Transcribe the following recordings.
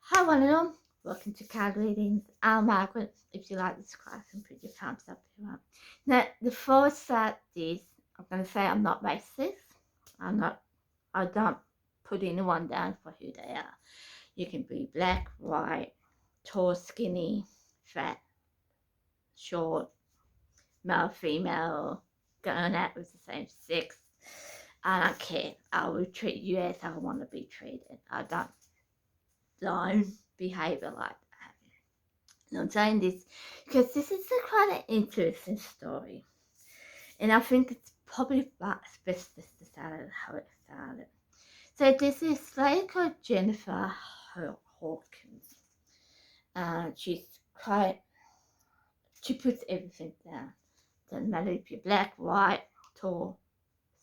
Hi, one of them. Welcome to Card Readings. I'm Margaret. If you like this class, and put your thumbs up if you want. Now, before I start this, I'm going to say I'm not racist. I don't put anyone down for who they are. You can be black, white, tall, skinny, fat, short, male, female, going out with the same sex. I don't care. I will treat you as I want to be treated. I don't behave like that. And I'm saying this because this is quite an interesting story. And I think it's probably best to start how it started. So there's this lady called Jennifer Hopkins. She puts everything down. Doesn't matter if you're black, white, tall,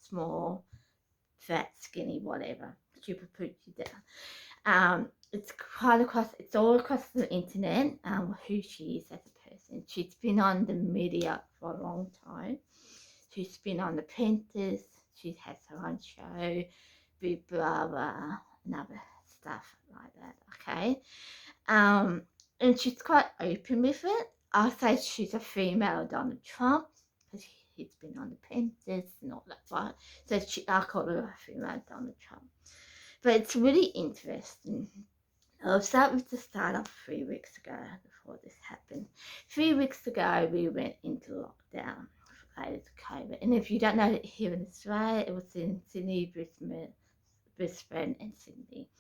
small, fat, skinny, whatever. She will put you down. It's all across the internet, who she is as a person. She's been on the media for a long time. She's been on The Apprentice. She has her own show, Big Brother, and other stuff like that, okay? And she's quite open with it. I'll say she's a female Donald Trump, because he's been on The Apprentice and all that, right? So I call her a female Donald Trump. But it's really interesting. I'll start with the start of 3 weeks ago before this happened. 3 weeks ago, we went into lockdown related to COVID. And if you don't know, here in Australia, it was in Sydney, Brisbane and Sydney.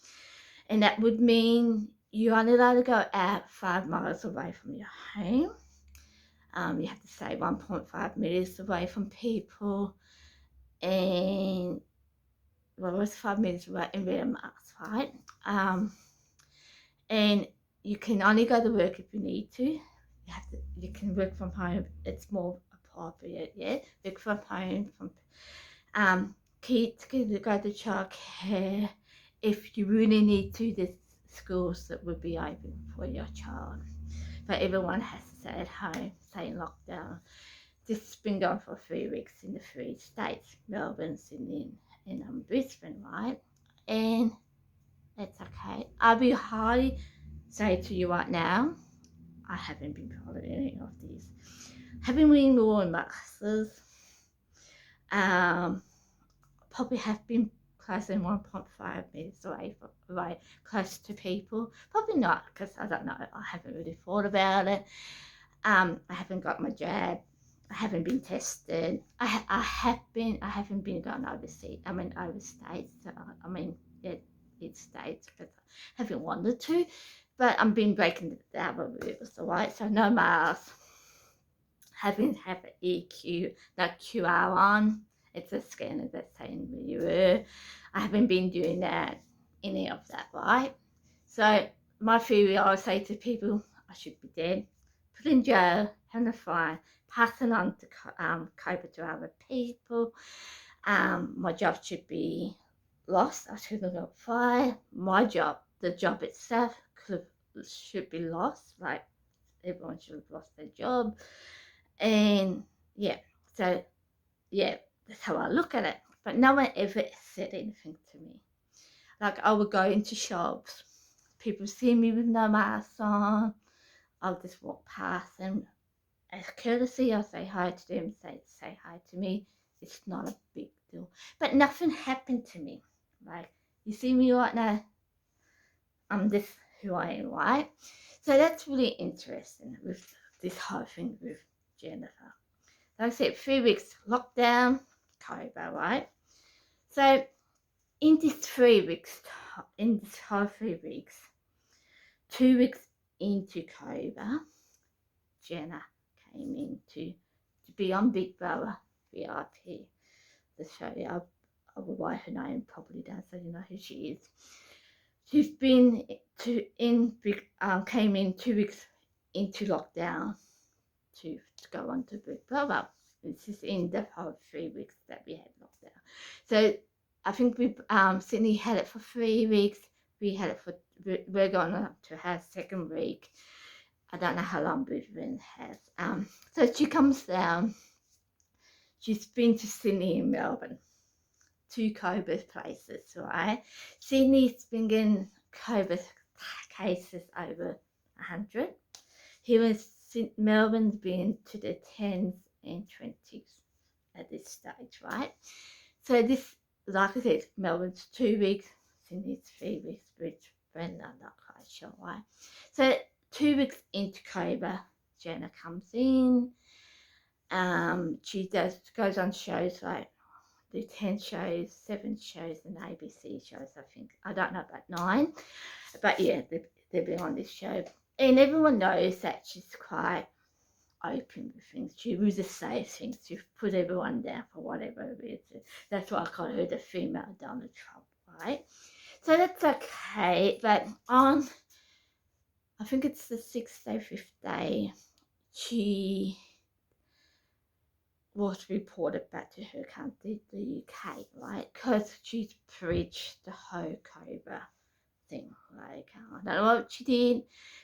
And that would mean you're only allowed to go out 5 miles away from your home. You have to stay 1.5 metres away from people. And, well, it was 5 metres away and wear a mask, right? And you can only go to work if you need to. You can work from home. It's more appropriate, yeah. Work from home. Kids can go to childcare. If you really need to, there's schools that would be open for your child. But everyone has to stay at home, stay in lockdown. This has been going for 3 weeks in the 3 states: Melbourne, Sydney, and Brisbane, right? And it's okay. I'll be highly say to you right now, I haven't been following any of these. Haven't been wearing masks. Probably have been close than 1.5 meters away, close to people. Probably not, because I don't know. I haven't really thought about it. I haven't got my jab. I haven't been tested. I haven't been going overseas. I mean, overstates. It's states, because I haven't wanted to. But I've been breaking the other rules, all right? So no mask. Haven't have an EQ, that QR on. It's a scanner that's saying where you were. I haven't been doing that, any of that, right? So my theory, I would say to people, I should be dead, put in jail, having a fine, passing on to COVID to other people. My job should be lost. I should have got fired. My job, the job itself, should be lost. Like, everyone should have lost their job. And yeah, so yeah, that's how I look at it. But no one ever said anything to me. Like, I would go into shops, people see me with no mask on, I'll just walk past them. As courtesy, I'll say hi to them, say hi to me. It's not a big deal. But nothing happened to me. Like, you see me right now, I'm just who I am, right? So that's really interesting with this whole thing with Jennifer. Like I said, 3 weeks lockdown, COVID, right? So in this 3 weeks, in this whole 3 weeks, 2 weeks into COVID, Jenna came in to be on Big Brother VIP. The show, I will write her name probably down so you know who she is. She's been came in 2 weeks into lockdown to go on to Big Brother. This is in the whole 3 weeks that we had lockdown. So I think Sydney had it for 3 weeks. We're going up to her second week. I don't know how long Brisbane has. So she comes down. She's been to Sydney and Melbourne, 2 COVID places, right? Sydney's been getting COVID cases over 100. Here in Melbourne's been to the 10s and 20s at this stage, right? So this, like I said, Melbourne's 2 weeks, Sydney's 3 weeks, Brisbane, I'm not quite sure why. So 2 weeks into Cobra, Jenna comes in. She goes on shows like the 10 shows, 7 shows, and ABC shows, I think. I don't know about 9, but yeah, they've been on this show. And everyone knows that she's quite open with things. She will just say things. She put everyone down for whatever it is. That's why I call her the female Donald Trump, right? So that's okay. But on, I think it's the 6th day, 5th day, she was reported back to her country, the UK, right? Because she's breached the whole Cobra thing. Like, I don't know what she did,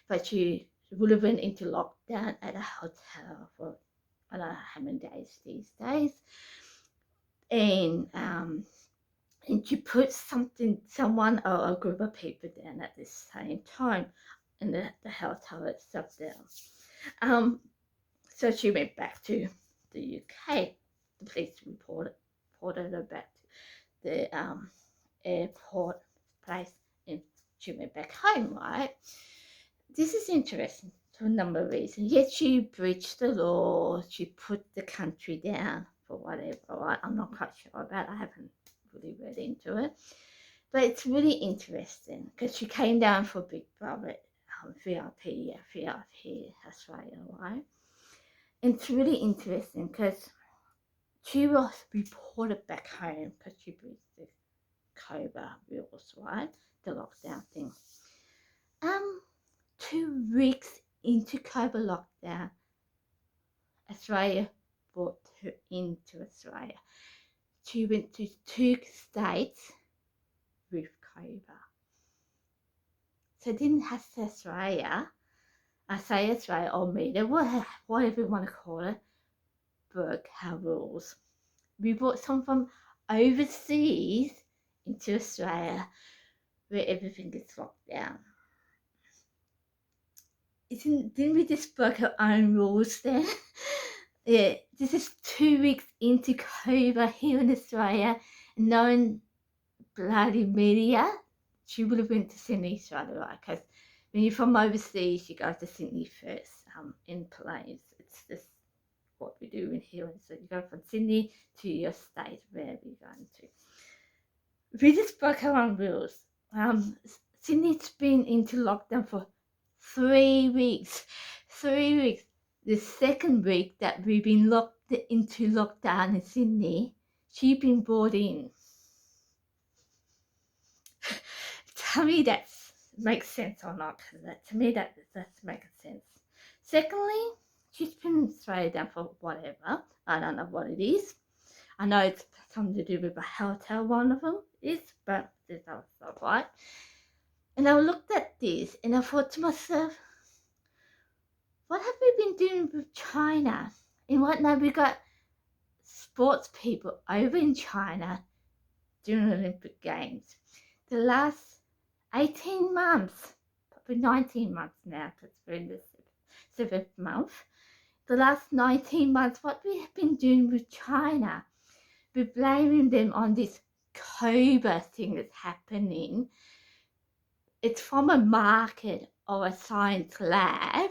but she would have went into lockdown at a hotel for I don't know how many days these days. And she put someone or a group of people down at the same time, and the hotel itself down. So she went back to the UK. The police reported her back to the airport place, and she went back home, right? This is interesting for a number of reasons. Yes, she breached the law. She put the country down for whatever, right? I'm not quite sure about it. I haven't really read into it. But it's really interesting because she came down for Big Brother VIP Australia, right? And it's really interesting because she was reported back home because she breached the Cobra rules, right? The lockdown thing. 2 weeks into Cobra lockdown, Australia brought her into Australia. She went to 2 states with Cobra. So it didn't have to Australia, I say Australia or media, whatever you want to call it, broke our rules. We brought someone from overseas into Australia where everything is locked down. Didn't we just break our own rules then? Yeah, this is 2 weeks into COVID here in Australia, and knowing bloody media, she would have went to Sydney straight away, because when you're from overseas, you go to Sydney first, in planes. It's just what we do in here. So you go from Sydney to your state, wherever you're going to. We just broke our own rules. Sydney's been into lockdown for 3 weeks. 3 weeks. The second week that we've been locked into lockdown in Sydney, she's been brought in. Tell me that makes sense or not, because to me that makes sense. Secondly, she's been straight down for whatever. I don't know what it is. I know it's something to do with a hotel, one of them is, but there's other stuff, right? And I looked at this and I thought to myself, what have we been doing with China? And what now we got sports people over in China during the Olympic Games. The last 18 months, probably 19 months now, because we're in the 7th month. The last 19 months, what we have been doing with China, we're blaming them on this Cobra thing that's happening. It's from a market or a science lab.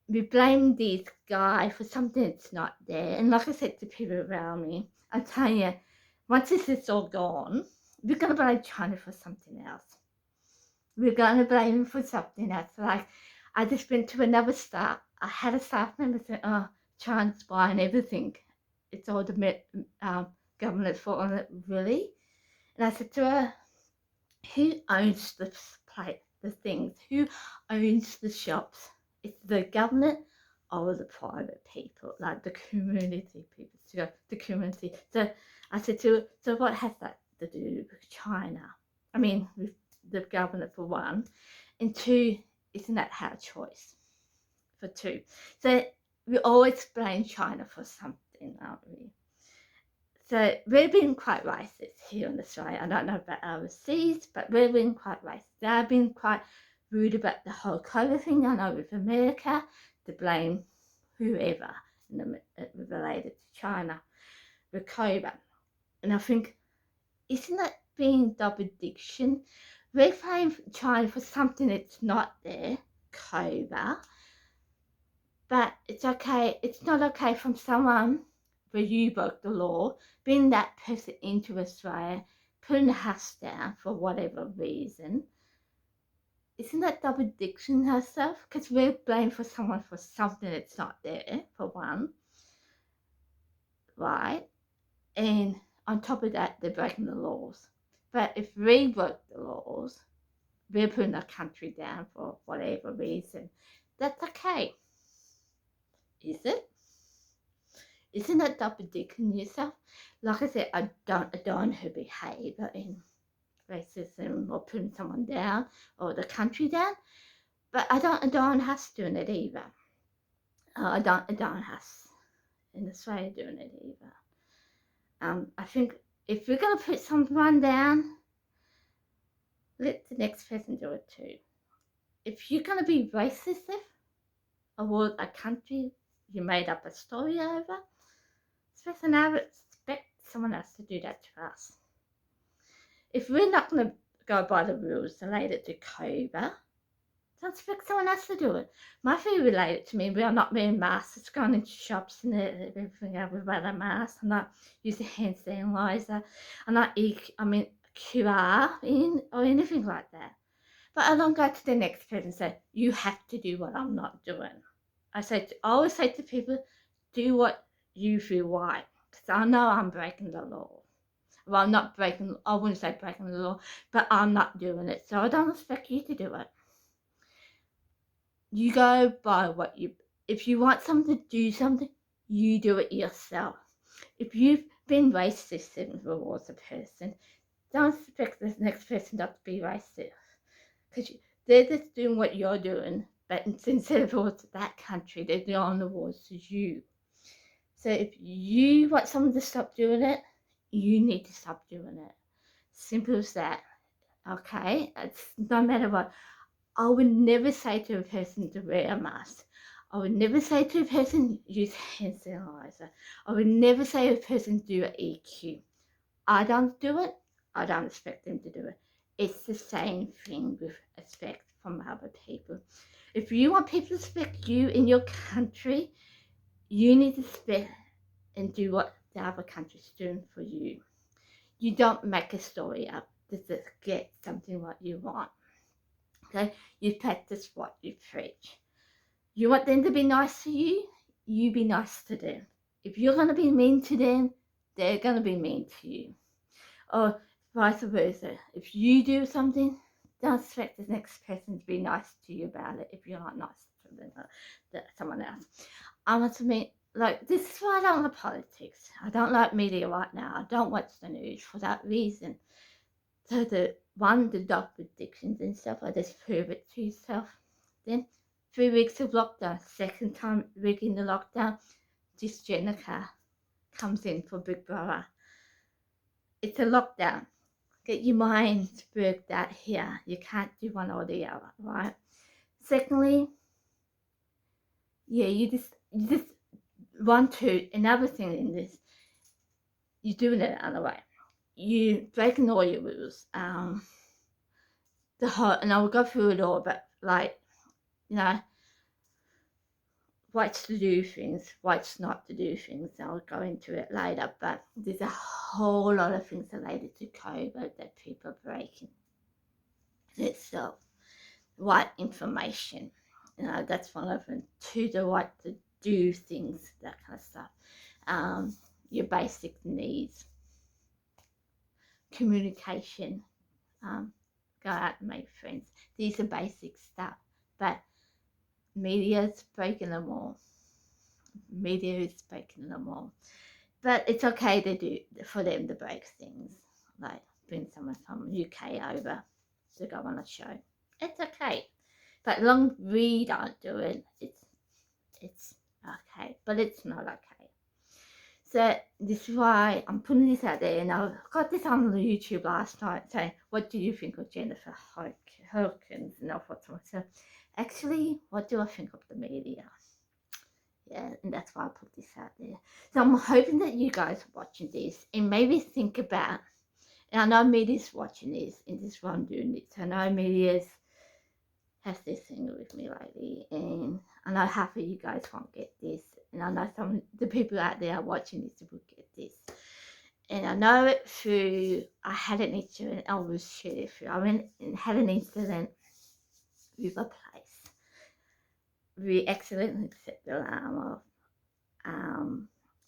We blame this guy for something that's not there. And like I said to people around me, I'm telling you, once this is all gone, we're going to blame China for something else. We're going to blame him for something else. Like, I just went to another staff. I had a staff member say, oh, China's buying everything. It's all the government's fault on it, really? And I said to her, who owns the things? Who owns the shops? It's the government or the private people, like the community people. So the community. So I said to her, so what has that to do with China? I mean, with the government for one, and two, isn't that our choice? For two. So we always blame China for something, aren't we? So we've been quite racist here in Australia. I don't know about overseas, but we've been quite racist. They've been quite rude about the whole COVID thing. I know with America, to blame whoever related to China with COVID. And I think, isn't that being double diction? We're blaming China for something that's not there, COVID. But it's okay. It's not okay from someone where you broke the law, bring that person into Australia, putting the house down for whatever reason. Isn't that double diction herself? Because we're blamed for someone for something that's not there, for one, right? And on top of that, they're breaking the laws. But if we broke the laws, we're putting our country down for whatever reason. That's okay. Is it? Isn't that double dicking yourself? Like I said, I don't adorn her behaviour in racism or putting someone down or the country down, but I don't adorn us doing it either. I don't adorn us in Australia doing it either. I think if we're going to put someone down, let the next person do it too. If you're going to be racist towards a country you made up a story over, expect someone else to do that to us. If we're not going to go by the rules related to COVID, don't expect someone else to do it. My fear related to me, we are not wearing masks. It's going into shops and everything else without a mask. I'm not using hand sanitizer. I'm not QR in or anything like that. But I don't go to the next person and say, you have to do what I'm not doing. I always say to people, do what you feel right. Because I know I'm breaking the law. Well, I'm not breaking, I wouldn't say breaking the law, but I'm not doing it. So I don't expect you to do it. You go by what if you want someone to do something, you do it yourself. If you've been racist towards a person, don't expect the next person not to be racist. Because they're just doing what you're doing, but instead of towards that country, they're doing the towards you. So if you want someone to stop doing it, you need to stop doing it. Simple as that. Okay? It's no matter what. I would never say to a person to wear a mask. I would never say to a person use hand sanitizer. I would never say to a person do an EQ. I don't do it. I don't expect them to do it. It's the same thing with respect from other people. If you want people to respect you in your country, you need to respect and do what the other country's doing for you. You don't make a story up to get something what you want. Okay? You practice what you preach. You want them to be nice to you, you be nice to them. If you're going to be mean to them, they're going to be mean to you. Or vice versa. If you do something, don't expect the next person to be nice to you about it if you're not nice to them, someone else. I want to mean, like, this is why I don't like politics. I don't like media right now. I don't watch the news for that reason. So the double addictions and stuff, I just prove it to yourself. Then 3 weeks of lockdown, second time week in the lockdown, this Jenica comes in for Big Brother. It's a lockdown. Get your mind worked out here. You can't do one or the other, right? Secondly, yeah, you just want to, another thing in this, you're doing it another way. You breaking all your rules. The whole, and I'll go through it all, but like, you know, rights to do things, rights not to do things. I'll go into it later, but there's a whole lot of things related to COVID that people are breaking itself. Right information, you know, that's one of them. To the right to do things, that kind of stuff. Your basic needs, communication, go out and make friends. These are basic stuff, but media's breaking them all. Media is breaking them all. But it's okay for them to break things, like bring someone from UK over to go on a show. It's okay. But as long as we don't do it, it's okay. But it's not okay. So this is why I'm putting this out there, and I got this on the YouTube last night saying, what do you think of Jennifer Hopkins? And I thought to myself, actually, what do I think of the media? Yeah, and that's why I put this out there. So I'm hoping that you guys are watching this and maybe think about, and I know media's watching this, and this is why I'm doing this. I know media's has this thing with me lately, and I know half of you guys won't get this, and I know some of the people out there watching this will get this. And I know it through, I had an incident, I will share it through. I went and had an incident with a place. We accidentally set the alarm off. And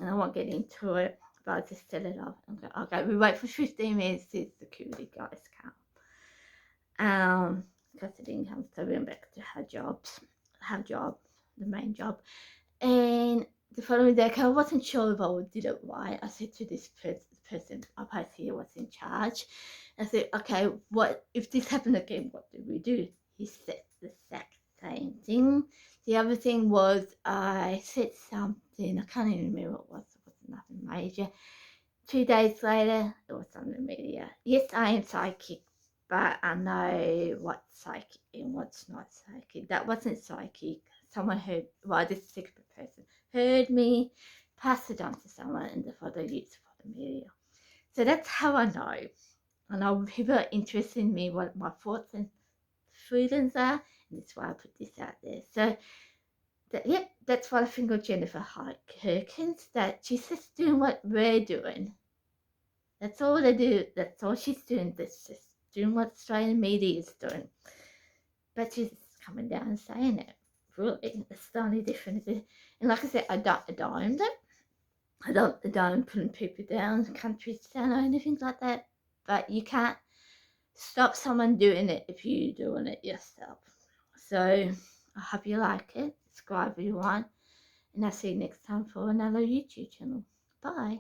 I won't get into it, but I just set it off. Okay, we wait for 15 minutes till the security guys come. Because they didn't come, so we went back to her job, the main job. And the following day, I wasn't sure if I did it right. I said to this person up here was in charge, I said, okay, what if this happened again, what do we do? He said the exact same thing. The other thing was I said something, I can't even remember what it was nothing major. 2 days later, it was on the media. Yes, I am psychic, but I know what's psychic and what's not psychic. That wasn't psychic. Someone heard, well, this sick person heard me, passed it on to someone, and therefore they used it for the media. So that's how I know. I know people are interested in me, what my thoughts and feelings are, and that's why I put this out there. So, that's what I think of Jennifer Hopkins, that she's just doing what we're doing. That's all they do. That's all she's doing. That's just doing what Australian media is doing. But she's coming down and saying it. Really, it's the only difference. And like I said, I don't them. I don't putting people down, countries down, or anything like that. But you can't stop someone doing it if you're doing it yourself. So I hope you like it. Subscribe if you want. And I'll see you next time for another YouTube channel. Bye.